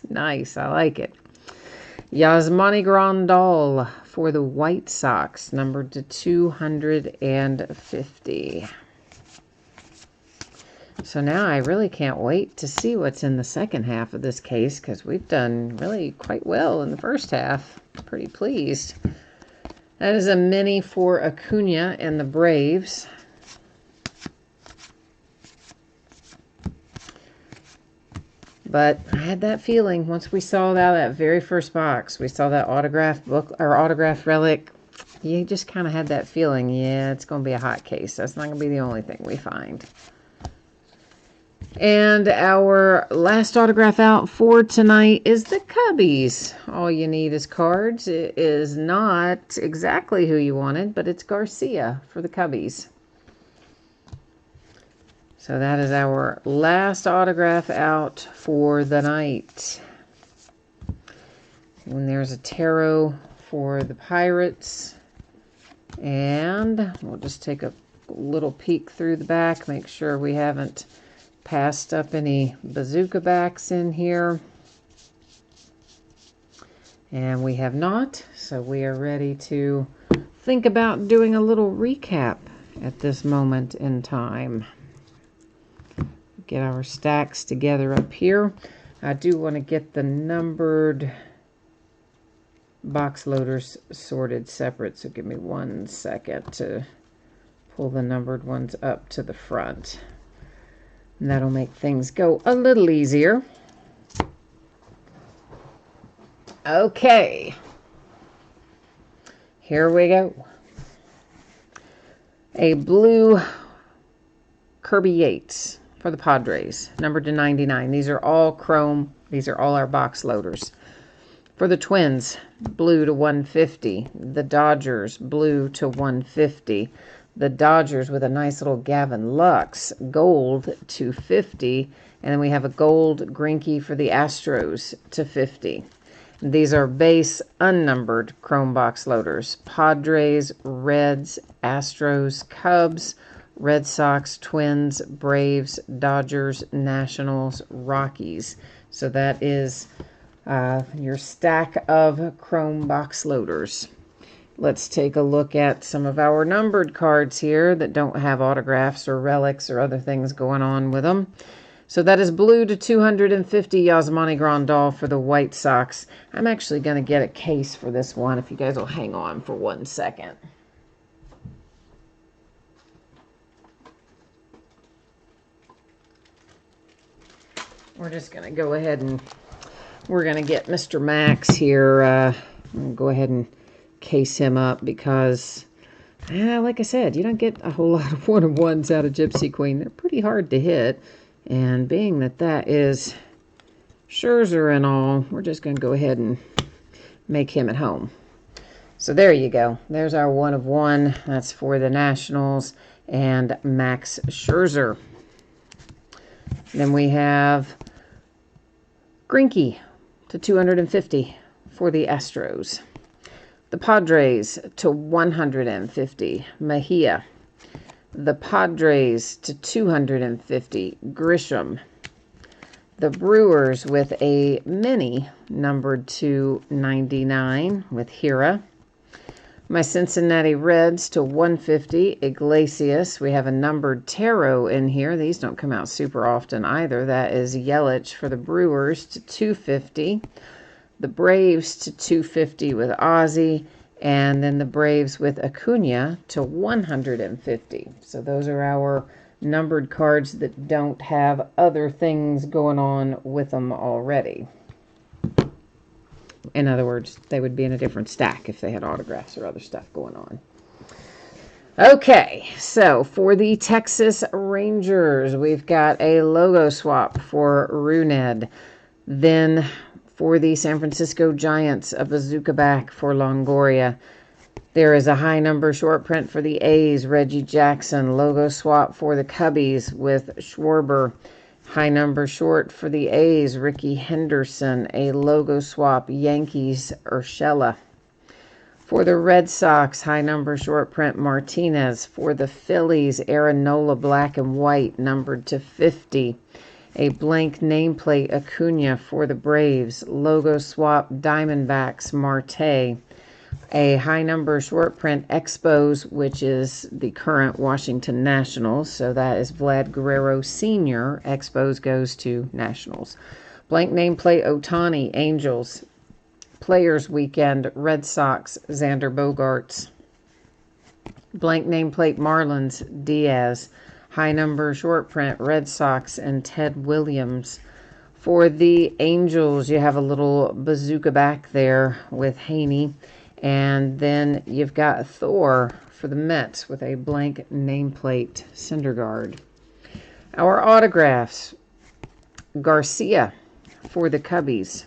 [SPEAKER 1] Nice, I like it. Yasmani Grandal for the White Sox, numbered to 250. So now I really can't wait to see what's in the second half of this case, because we've done really quite well in the first half. Pretty pleased. That is a mini for Acuna and the Braves. But I had that feeling once we saw that very first box, we saw that autograph book or autograph relic. You just kind of had that feeling, yeah, it's going to be a hot case. That's not going to be the only thing we find. And our last autograph out for tonight is the Cubbies. All you need is cards. It is not exactly who you wanted, but it's Garcia for the Cubbies. So that is our last autograph out for the night. And there's a tarot for the Pirates. And we'll just take a little peek through the back, make sure we haven't passed up any bazooka backs in here. And we have not, so we are ready to think about doing a little recap at this moment in time. Get our stacks together up here. I do want to get the numbered box loaders sorted separate, so give me 1 second to pull the numbered ones up to the front. And that'll make things go a little easier. Okay. Here we go. A blue Kirby Yates for the Padres, numbered to 99. These are all chrome. These are all our box loaders. For the Twins, blue to 150. The Dodgers, blue to 150. The Dodgers with a nice little Gavin Lux, gold to 50. And then we have a gold Greinke for the Astros to 50. These are base unnumbered chrome box loaders. Padres, Reds, Astros, Cubs, Red Sox, Twins, Braves, Dodgers, Nationals, Rockies. So that is your stack of chrome box loaders. Let's take a look at some of our numbered cards here that don't have autographs or relics or other things going on with them. So that is blue to 250, Yasmani Grandal for the White Sox. I'm actually going to get a case for this one, if you guys will hang on for 1 second. We're just going to go ahead and we're going to get Mr. Max here. Go ahead and case him up because, like I said, you don't get a whole lot of 1/1s out of Gypsy Queen. They're pretty hard to hit. And being that that is Scherzer and all, we're just going to go ahead and make him at home. So there you go. There's our 1/1. That's for the Nationals and Max Scherzer. Then we have Greinke to 250 for the Astros. The Padres to 150, Mejia. The Padres to 250, Grisham. The Brewers with a mini numbered to 99 with Hira. My Cincinnati Reds to 150, Iglesias. We have a numbered tarot in here. These don't come out super often either. That is Yelich for the Brewers to 250. The Braves to 250 with Ozzie. And then the Braves with Acuna to 150. So those are our numbered cards that don't have other things going on with them already. In other words, they would be in a different stack if they had autographs or other stuff going on. Okay, so for the Texas Rangers, we've got a logo swap for Runed. Then for the San Francisco Giants, a bazooka back for Longoria. There is a high number short print for the A's, Reggie Jackson. Logo swap for the Cubbies with Schwarber. High number short for the A's, Ricky Henderson. A logo swap, Yankees, Urshela. For the Red Sox, high number short print, Martinez. For the Phillies, Aaron Nola, black and white, numbered to 50. A blank nameplate, Acuna. For the Braves, logo swap, Diamondbacks, Marte. A high number short print, Expos, which is the current Washington Nationals. So that is Vlad Guerrero Sr. Expos goes to Nationals. Blank nameplate, Ohtani, Angels. Players Weekend, Red Sox, Xander Bogaerts. Blank nameplate, Marlins, Diaz. High number short print, Red Sox, and Ted Williams. For the Angels, you have a little bazooka back there with Haney. And then you've got Thor for the Mets with a blank nameplate, Syndergaard. Our autographs, Garcia for the Cubbies.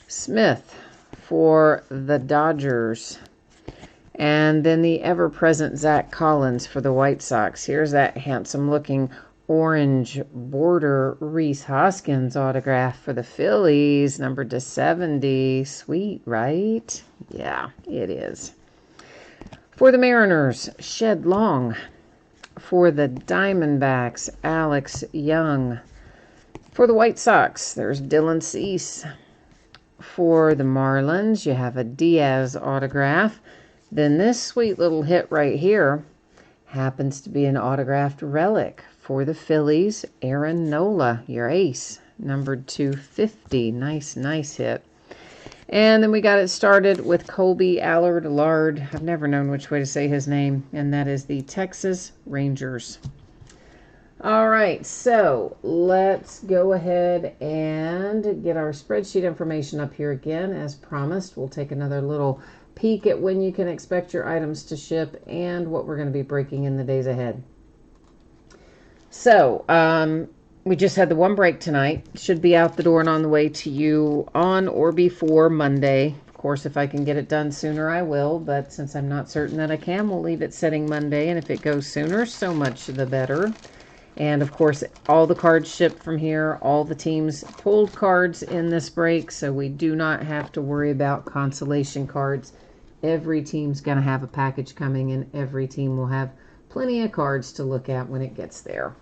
[SPEAKER 1] Smith for the Dodgers. And then the ever-present Zach Collins for the White Sox. Here's that handsome-looking orange border Rhys Hoskins autograph for the Phillies, numbered to 70. Sweet, right? Yeah, it is. For the Mariners, Shed Long. For the Diamondbacks, Alex Young. For the White Sox, there's Dylan Cease. For the Marlins, you have a Diaz autograph. Then this sweet little hit right here happens to be an autographed relic. For the Phillies, Aaron Nola, your ace, numbered to 50. Nice, nice hit. And then we got it started with Colby Allard. I've never known which way to say his name, and that is the Texas Rangers. All right, so let's go ahead and get our spreadsheet information up here again. As promised, we'll take another little peek at when you can expect your items to ship and what we're going to be breaking in the days ahead. So, we just had the one break tonight. Should be out the door and on the way to you on or before Monday. Of course, if I can get it done sooner, I will. But since I'm not certain that I can, we'll leave it setting Monday. And if it goes sooner, so much the better. And, of course, all the cards shipped from here. All the teams pulled cards in this break. So we do not have to worry about consolation cards. Every team's going to have a package coming, and every team will have plenty of cards to look at when it gets there.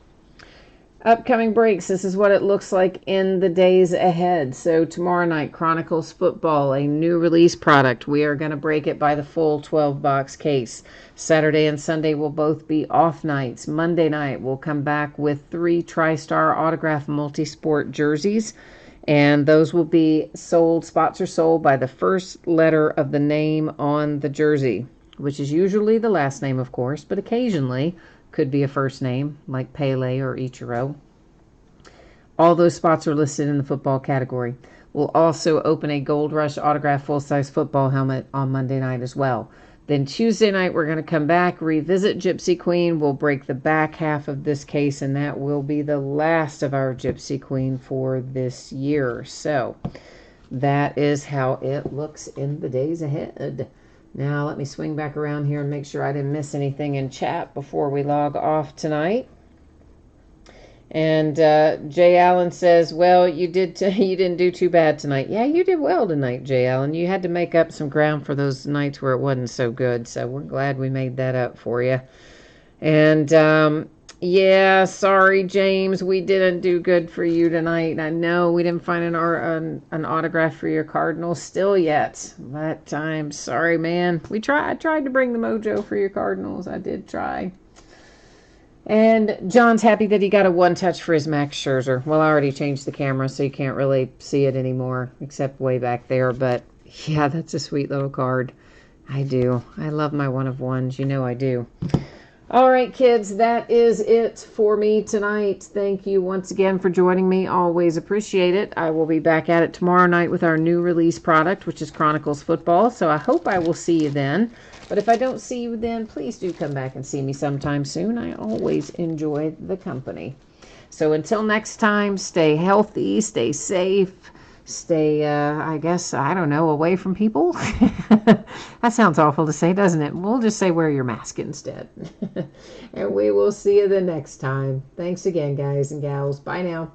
[SPEAKER 1] Upcoming breaks, this is what it looks like in the days ahead. So tomorrow night, Chronicles Football, a new release product. We are going to break it by the full 12-box case. Saturday and Sunday will both be off nights. Monday night, we'll come back with 3 TriStar autograph multi-sport jerseys. And those will be sold, spots are sold by the first letter of the name on the jersey, which is usually the last name, of course, but occasionally could be a first name, like Pele or Ichiro. All those spots are listed in the football category. We'll also open a Gold Rush autograph full-size football helmet on Monday night as well. Then Tuesday night, we're going to come back, revisit Gypsy Queen. We'll break the back half of this case, and that will be the last of our Gypsy Queen for this year. So that is how it looks in the days ahead. Now, let me swing back around here and make sure I didn't miss anything in chat before we log off tonight. And Jay Allen says, well, you didn't do too bad tonight. Yeah, you did well tonight, Jay Allen. You had to make up some ground for those nights where it wasn't so good. So we're glad we made that up for you. And yeah, sorry, James, we didn't do good for you tonight. I know we didn't find an autograph for your Cardinals still yet, but I'm sorry, man. I tried to bring the mojo for your Cardinals. I did try. And John's happy that he got a one touch for his Max Scherzer. Well, I already changed the camera, so you can't really see it anymore, except way back there. But yeah, that's a sweet little card. I do. I love my one of ones. You know I do. All right, kids, that is it for me tonight. Thank you once again for joining me. Always appreciate it. I will be back at it tomorrow night with our new release product, which is Chronicles Football. So I hope I will see you then. But if I don't see you then, please do come back and see me sometime soon. I always enjoy the company. So until next time, stay healthy, stay safe, stay, I guess, I don't know, away from people. That sounds awful to say, doesn't it? We'll just say wear your mask instead. And we will see you the next time. Thanks again, guys and gals. Bye now.